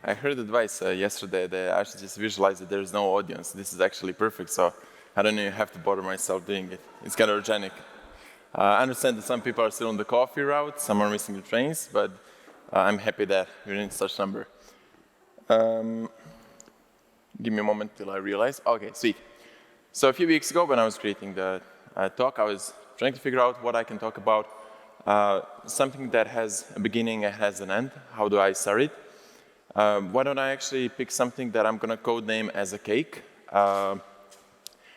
I heard advice yesterday that I should just visualize that there's no audience. This is actually perfect, so I don't even have to bother myself doing it. It's kind of organic. I understand that some people are still on the coffee route, some are missing the trains, but I'm happy that we're in such number. Give me a moment till I realize. Okay, sweet. So a few weeks ago when I was creating the talk, I was trying to figure out what I can talk about. Something that has a beginning and has an end. How do I start it? Why don't I actually pick something that I'm going to codename as a cake? And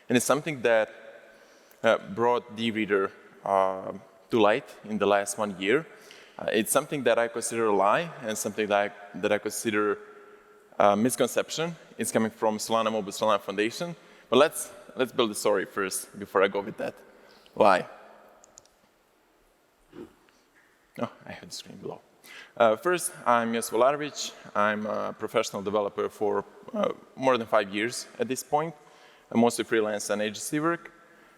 it's something that brought dReader to light in the last 1 year. It's something that I consider a lie and something that I consider a misconception. It's coming from Solana Mobile Solana Foundation. But let's build the story first before I go with that lie. Oh, I have the screen below. First, I'm Jos Volarovic. I'm a professional developer for more than 5 years at this point. I'm mostly freelance and agency work.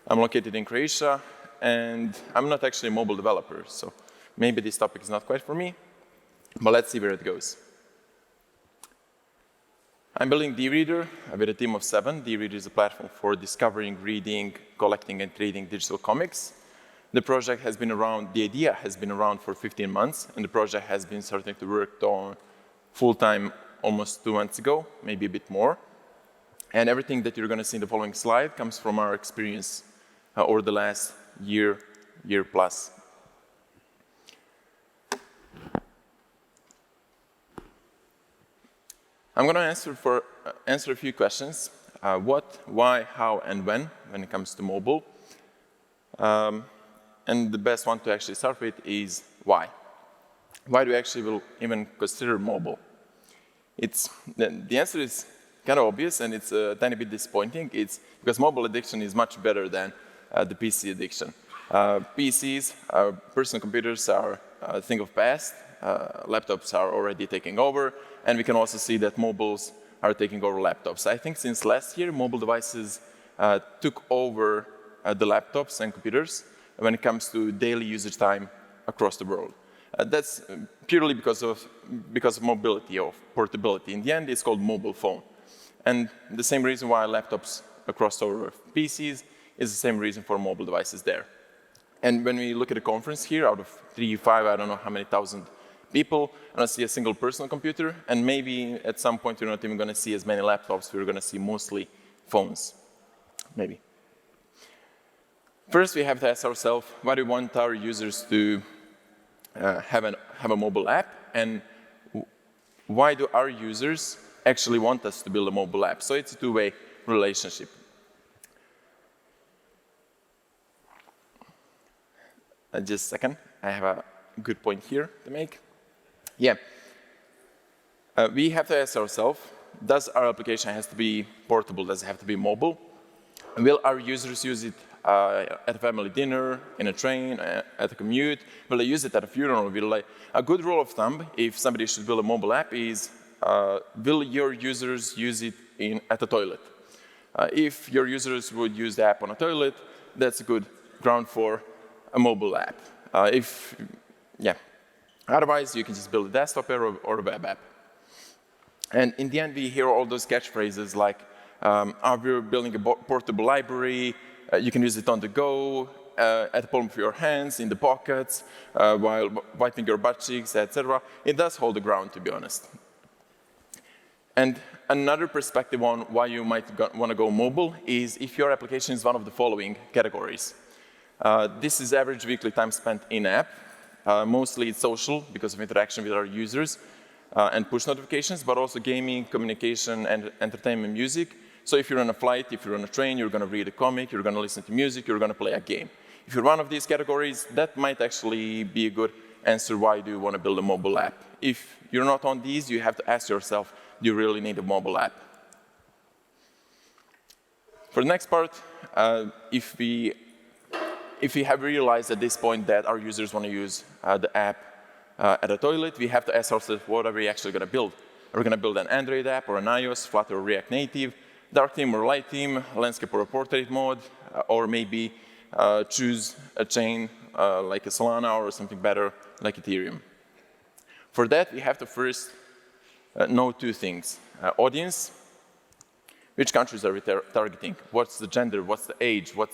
I'm located in Croatia, and I'm not actually a mobile developer, so maybe this topic is not quite for me, but let's see where it goes. I'm building dReader with a team of 7. dReader is a platform for discovering, reading, collecting, and trading digital comics. The project has been around, the idea has been around for 15 months, and the project has been starting to work on full-time almost 2 months ago, maybe a bit more. And everything that you're going to see in the following slide comes from our experience over the last year plus. I'm going to answer a few questions. What, why, how, and when it comes to mobile. And the best one to actually start with is why. Why do we actually will even consider mobile? The answer is kind of obvious, and it's a tiny bit disappointing. It's because mobile addiction is much better than the PC addiction. PCs, personal computers are a thing of past. Laptops are already taking over, and we can also see that mobiles are taking over laptops. I think since last year, mobile devices took over the laptops and computers when it comes to daily usage time across the world. That's purely because of mobility, of portability. In the end, it's called mobile phone. And the same reason why laptops crossed over PCs is the same reason for mobile devices there. And when we look at the conference here, out of 3, 5, I don't know how many thousand people, I don't see a single personal computer, and maybe at some point we're not even going to see as many laptops, we're going to see mostly phones, maybe. First, we have to ask ourselves, why do we want our users to have a mobile app, and why do our users actually want us to build a mobile app? So it's a two-way relationship. Just a second, I have a good point here to make. Yeah, we have to ask ourselves, does our application have to be portable? Does it have to be mobile? Will our users use it at a family dinner, in a train, at a commute? Will they use it at a funeral? A good rule of thumb, if somebody should build a mobile app, is will your users use it at a toilet? If your users would use the app on a toilet, that's a good ground for a mobile app. Otherwise, you can just build a desktop app or a web app. And in the end, we hear all those catchphrases like, we're building a portable library, you can use it on the go, at the palm of your hands, in the pockets, while wiping your butt cheeks, etc. It does hold the ground, to be honest. And another perspective on why you might want to go mobile is if your application is one of the following categories. This is average weekly time spent in-app. Mostly it's social because of interaction with our users and push notifications, but also gaming, communication, and entertainment, music. So if you're on a flight, if you're on a train, you're going to read a comic, you're going to listen to music, you're going to play a game. If you're one of these categories, that might actually be a good answer why do you want to build a mobile app. If you're not on these, you have to ask yourself, do you really need a mobile app? For the next part, if we have realized at this point that our users want to use the app at a toilet, we have to ask ourselves, what are we actually going to build? Are we going to build an Android app or an iOS, Flutter or React Native, dark theme or light theme, landscape or a portrait mode, or maybe choose a chain like a Solana or something better like Ethereum? For that, we have to first know two things. Audience, which countries are we targeting? What's the gender? What's the age? What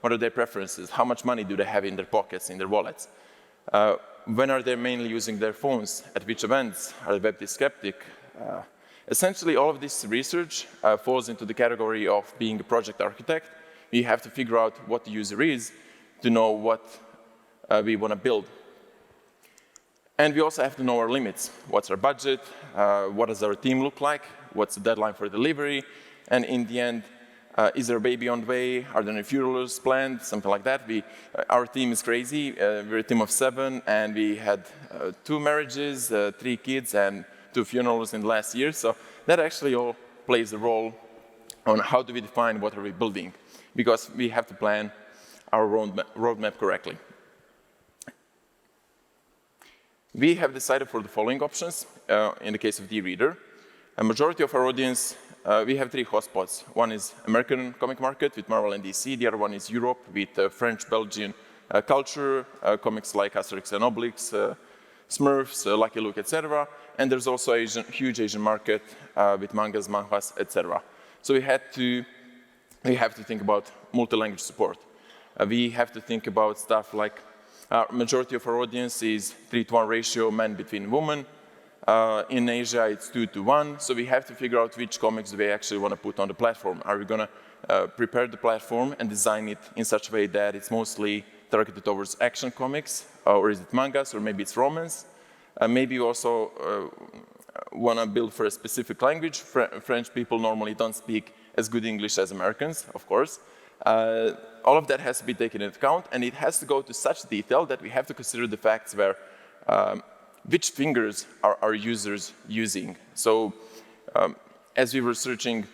are their preferences? How much money do they have in their pockets, in their wallets? When are they mainly using their phones? At which events? Are they web skeptic? Essentially, all of this research falls into the category of being a project architect. We have to figure out what the user is to know what we want to build. And we also have to know our limits. What's our budget? What does our team look like? What's the deadline for delivery? And in the end, is there a baby on the way? Are there any funerals planned? Something like that. Our team is crazy. We're a team of 7, and we had 2 marriages, 3 kids, and 2 funerals in the last year. So that actually all plays a role on how do we define what are we building, because we have to plan our roadmap correctly. We have decided for the following options in the case of the reader. A majority of our audience, we have 3 hotspots. One is American comic market with Marvel and DC. The other one is Europe with French, Belgian culture, comics like Asterix and Obelix, Smurfs, Lucky Luke, etc. And there's also a huge Asian market with mangas, manhwas, etc. So we have to think about multi-language support. We have to think about stuff like majority of our audience is 3-to-1 ratio men between women. In Asia, it's 2-to-1. So we have to figure out which comics we actually want to put on the platform. Are we going to prepare the platform and design it in such a way that it's mostly targeted towards action comics, or is it mangas, or maybe it's romance? Maybe you also want to build for a specific language. French people normally don't speak as good English as Americans, of course. All of that has to be taken into account, and it has to go to such detail that we have to consider the facts where which fingers are our users using. So as we were searching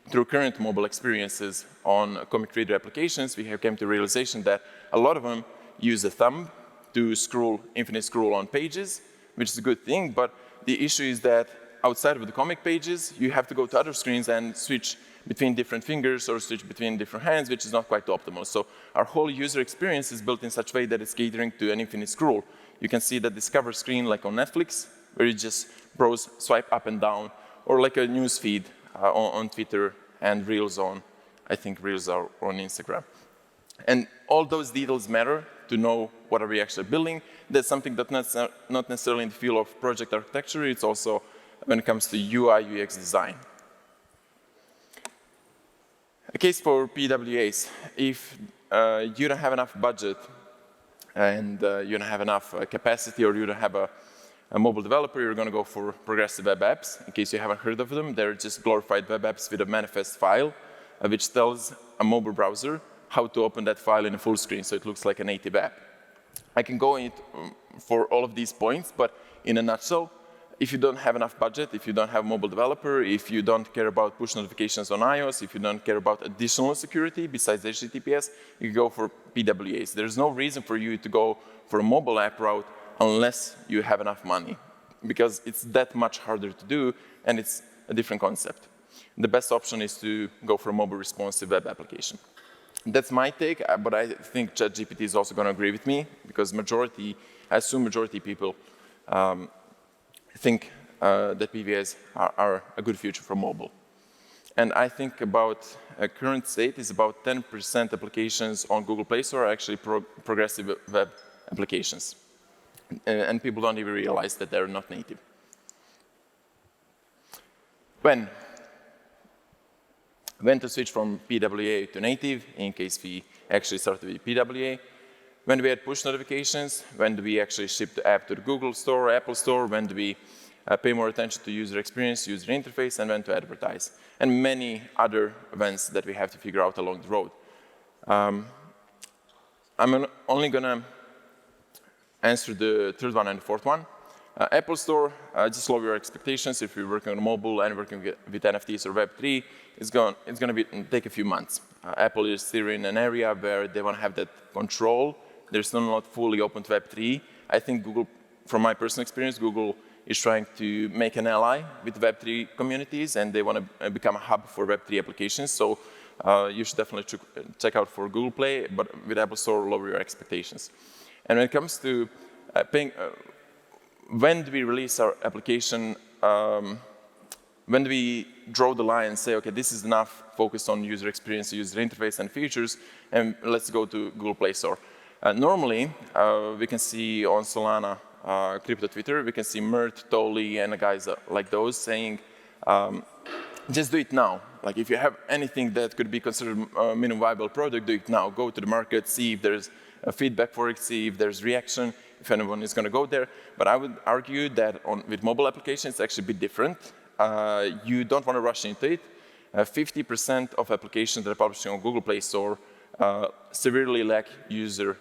through current mobile experiences on comic reader applications, we have come to the realization that a lot of them use a thumb to infinite scroll on pages, which is a good thing, but the issue is that outside of the comic pages, you have to go to other screens and switch between different fingers or switch between different hands, which is not quite optimal. So our whole user experience is built in such a way that it's catering to an infinite scroll. You can see the Discover screen like on Netflix, where you just browse, swipe up and down, or like a news feed on Twitter and Reels I think Reels are on Instagram. And all those details matter to know what are we actually building. That's something that's not necessarily in the field of project architecture, it's also when it comes to UI, UX design. A case for PWAs. If you don't have enough budget and you don't have enough capacity, or you don't have a mobile developer, you're going to go for progressive web apps. In case you haven't heard of them, they're just glorified web apps with a manifest file, which tells a mobile browser how to open that file in a full screen, so it looks like a native app. I can go in for all of these points, but in a nutshell, if you don't have enough budget, if you don't have a mobile developer, if you don't care about push notifications on iOS, if you don't care about additional security besides HTTPS, you can go for PWAs. There's no reason for you to go for a mobile app route unless you have enough money, because it's that much harder to do, and it's a different concept. The best option is to go for a mobile responsive web application. That's my take, but I think ChatGPT is also going to agree with me, because I assume majority people think that PWAs are a good future for mobile. And I think about a current state is about 10% applications on Google Play Store are actually progressive web applications. And people don't even realize that they're not native. When to switch from PWA to native, in case we actually started with PWA. When do we add push notifications? When do we actually ship the app to the Google Store or Apple Store? When do we pay more attention to user experience, user interface, and when to advertise? And many other events that we have to figure out along the road. I'm only going to answer the third one and the fourth one. Apple Store, just lower your expectations. If you're working on mobile and working with NFTs or Web3, it's going to take a few months. Apple is still in an area where they want to have that control. They're still not fully open to Web3. I think Google, from my personal experience, Google is trying to make an ally with Web3 communities, and they want to become a hub for Web3 applications. So you should definitely check out for Google Play, but with Apple Store, lower your expectations. And when it comes to when do we release our application when we draw the line and say, okay, this is enough focused on user experience, user interface, and features, and let's go to Google Play Store. Normally, we can see on Solana, crypto Twitter, we can see Mert, Tolly, and guys like those saying, just do it now. Like if you have anything that could be considered a minimum viable product, do it now. Go to the market, see if there's feedback for it, see if there's reaction, if anyone is going to go there. But I would argue that with mobile applications, it's actually a bit different. You don't want to rush into it. 50% of applications that are publishing on Google Play Store severely lack user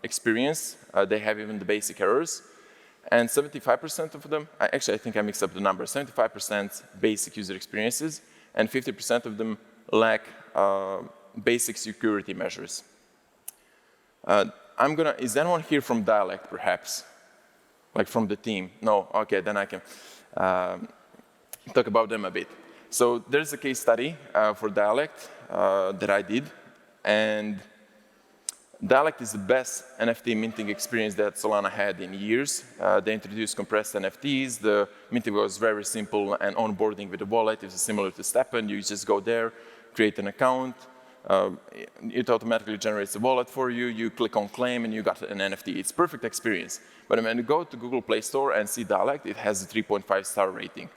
experience. They have even the basic errors. And 75% of them, actually I think I mixed up the numbers, 75% basic user experiences, and 50% of them lack basic security measures. Is anyone here from Dialect, perhaps? Like from the team? No? Okay, then I can talk about them a bit. So there's a case study for Dialect that I did, and Dialect is the best NFT minting experience that Solana had in years. They introduced compressed NFTs. The minting was very simple, and onboarding with the wallet is similar to StepN. You just go there, create an account. It automatically generates a wallet for you. You click on claim, and you got an NFT. It's a perfect experience. But when you go to Google Play Store and see Dialect, it has a 3.5-star rating.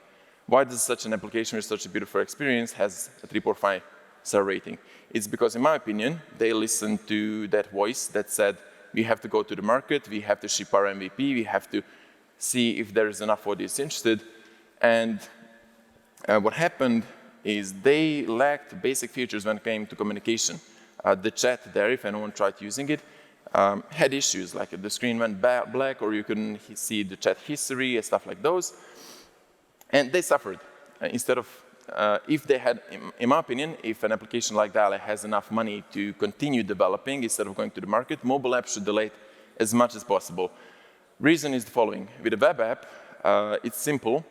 Why does such an application with such a beautiful experience has a 3.5-star rating? It's because, in my opinion, they listened to that voice that said, we have to go to the market, we have to ship our MVP, we have to see if there is enough audience interested. And what happened is they lacked basic features when it came to communication. The chat there, if anyone tried using it, had issues, like the screen went black, or you couldn't see the chat history and stuff like those. And they suffered. Instead of if they had, in my opinion, if an application like Dialect has enough money to continue developing instead of going to the market, mobile apps should delay it as much as possible. Reason is the following. With a web app, it's simple.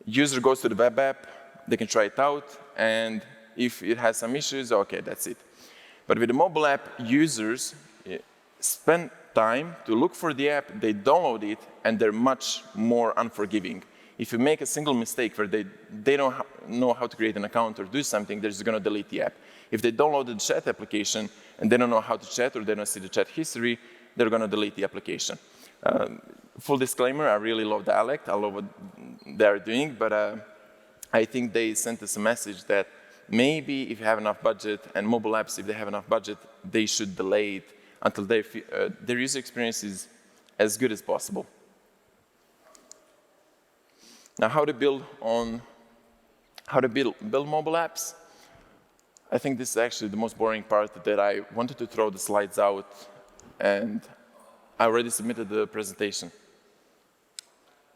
User goes to the web app, they can try it out, and if it has some issues, okay, that's it. But with a mobile app, users spend time to look for the app, they download it, and they're much more unforgiving. If you make a single mistake where they don't know how to create an account or do something, they're just going to delete the app. If they download the chat application and they don't know how to chat or they don't see the chat history, they're going to delete the application. Full disclaimer, I really love Dialect. I love what they're doing, but I think they sent us a message that maybe if you have enough budget, and mobile apps, if they have enough budget, they should delay it until their user experience is as good as possible. Now, how to build mobile apps? I think this is actually the most boring part that I wanted to throw the slides out, and I already submitted the presentation.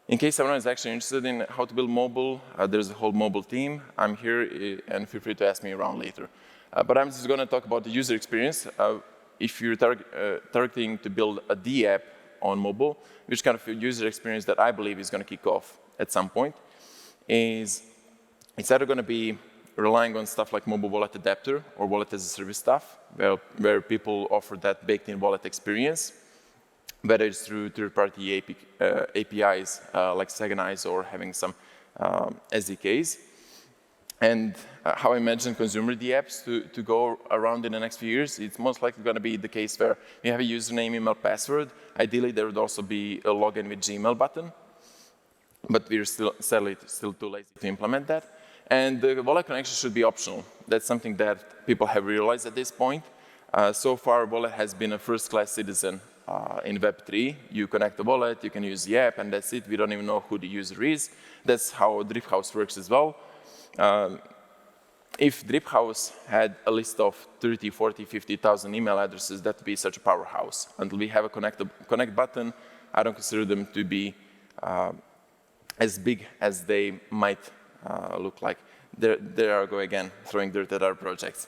In case everyone is actually interested in how to build mobile, there's a whole mobile team. I'm here, and feel free to ask me around later. But I'm just going to talk about the user experience. If you're targeting to build a D app on mobile, which kind of user experience that I believe is going to kick off at some point, is it's either going to be relying on stuff like mobile wallet adapter or wallet as a service stuff, where people offer that baked-in wallet experience, whether it's through third-party APIs like Segonize or having some SDKs. And how I imagine consumer D apps to go around in the next few years, it's most likely going to be the case where you have a username, email, password. Ideally, there would also be a login with Gmail button. But we're sadly still too lazy to implement that. And the wallet connection should be optional. That's something that people have realized at this point. So far, wallet has been a first-class citizen in Web3. You connect the wallet, you can use the app, and that's it. We don't even know who the user is. That's how Driphouse works as well. If Driphouse had a list of 30, 40, 50,000 email addresses, that would be such a powerhouse. Until we have a connect button, I don't consider them to be as big as they might look like. There I go again, throwing dirt at our projects.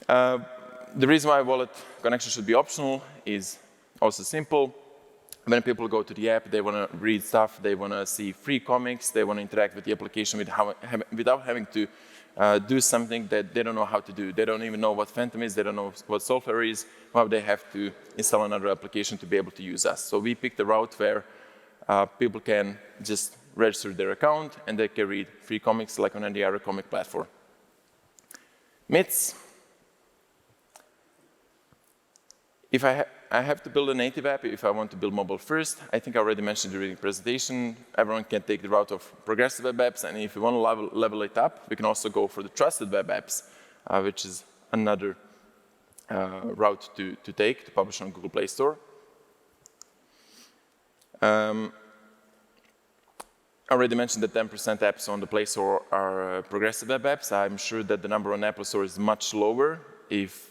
The reason why wallet connection should be optional is also simple. When people go to the app, they want to read stuff, they want to see free comics, they want to interact with the application without having to do something that they don't know how to do. They don't even know what Phantom is, they don't know what Software is, how they have to install another application to be able to use us. So we picked a route where people can just register their account and they can read free comics like on any other comic platform. Myths. If I have to build a native app, if I want to build mobile first, I think I already mentioned during the presentation, everyone can take the route of progressive web apps, and if you want to level it up, we can also go for the trusted web apps, which is another route to take to publish on Google Play Store. I already mentioned that 10% apps on the Play Store are progressive web apps. I'm sure that the number on Apple Store is much lower if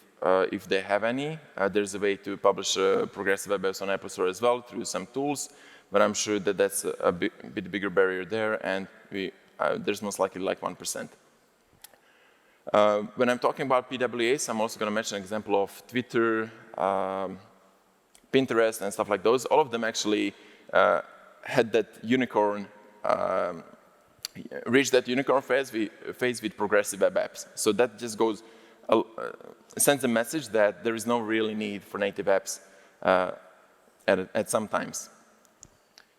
they have any. There's a way to publish progressive web apps on Apple Store as well through some tools, but I'm sure that that's a bit bigger barrier there, and there's most likely like 1%. When I'm talking about PWAs, I'm also going to mention an example of Twitter, Pinterest, and stuff like those. All of them actually had that unicorn, reached that unicorn phase with progressive web apps. So that just goes, sends a message that there is no really need for native apps at some times.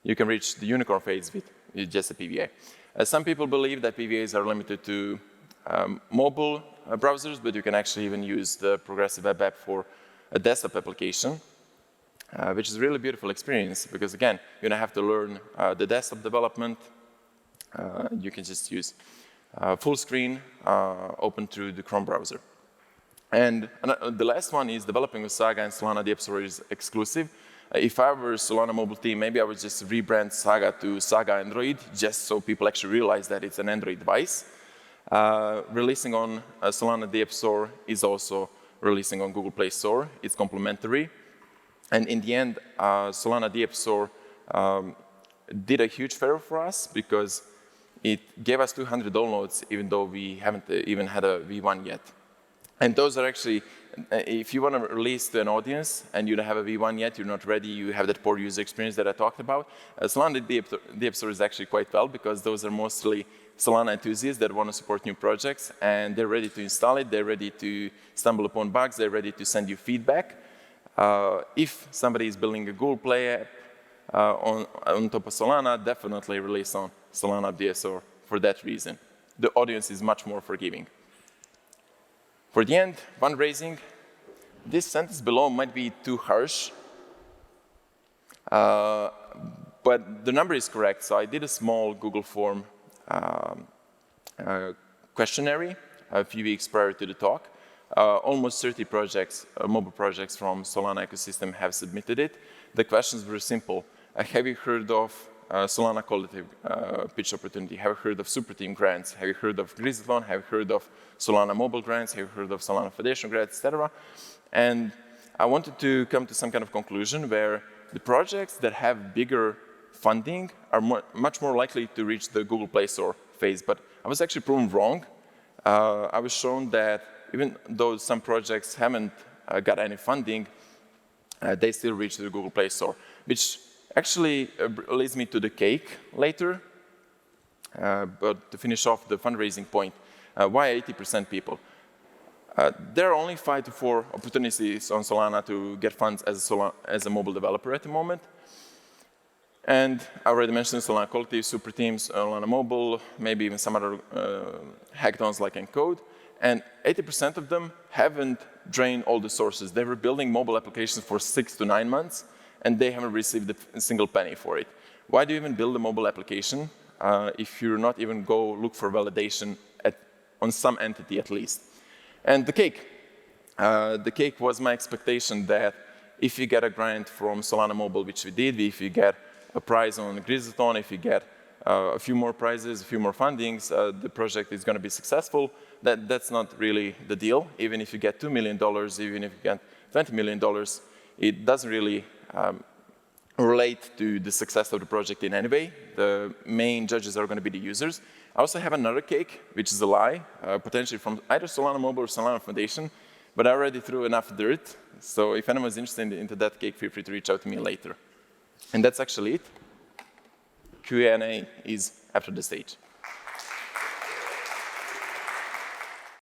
You can reach the unicorn phase with just a PWA. Some people believe that PWAs are limited to mobile browsers, but you can actually even use the progressive web app for a desktop application, which is a really beautiful experience because, again, you don't have to learn the desktop development. You can just use full screen open through the Chrome browser. And the last one is developing with Saga and Solana. The App Store is exclusive. If I were Solana mobile team, maybe I would just rebrand Saga to Saga Android, just so people actually realize that it's an Android device. Releasing on Solana the App Store is also releasing on Google Play Store. It's complementary. And in the end, Solana the App Store did a huge favor for us because it gave us 200 downloads, even though we haven't even had a V1 yet. And those are actually, if you want to release to an audience and you don't have a V1 yet, you're not ready, you have that poor user experience that I talked about, Solana the App Store is actually quite well because those are mostly Solana enthusiasts that want to support new projects, and they're ready to install it, they're ready to stumble upon bugs, they're ready to send you feedback. If somebody is building a Google Play app on top of Solana, definitely release on Solana the App Store for that reason. The audience is much more forgiving. For the end, fundraising. This sentence below might be too harsh, but the number is correct. So I did a small Google form questionnaire a few weeks prior to the talk. Almost 30 projects, mobile projects from Solana ecosystem have submitted it. The questions were simple. Have you heard of Solana Qualitative Pitch Opportunity? Have you heard of Super Team grants? Have you heard of Grizzlethon? Have you heard of Solana Mobile grants? Have you heard of Solana Foundation grants, etc.? And I wanted to come to some kind of conclusion where the projects that have bigger funding are much more likely to reach the Google Play Store phase. But I was actually proven wrong. I was shown that even though some projects haven't got any funding, they still reach the Google Play Store, which actually leads me to the cake later. But to finish off the fundraising point, why 80% people? There are only 5 to 4 opportunities on Solana to get funds as a mobile developer at the moment. And I already mentioned Solana Quality, Super Teams, Solana Mobile, maybe even some other hackathons like Encode. And 80% of them haven't drained all the sources. They were building mobile applications for 6 to 9 months, and they haven't received a single penny for it. Why do you even build a mobile application if you're not even go look for validation on some entity at least? And the cake was my expectation that if you get a grant from Solana Mobile, which we did, if you get a prize on Grizzlethon, if you get a few more prizes, a few more fundings, the project is going to be successful. That's not really the deal. Even if you get $2 million, even if you get $20 million, it doesn't really relate to the success of the project in any way. The main judges are going to be the users. I also have another cake, which is a lie, potentially from either Solana Mobile or Solana Foundation, but I already threw enough dirt. So if anyone's interested into that cake, feel free to reach out to me later. And that's actually it. Q&A is after the stage.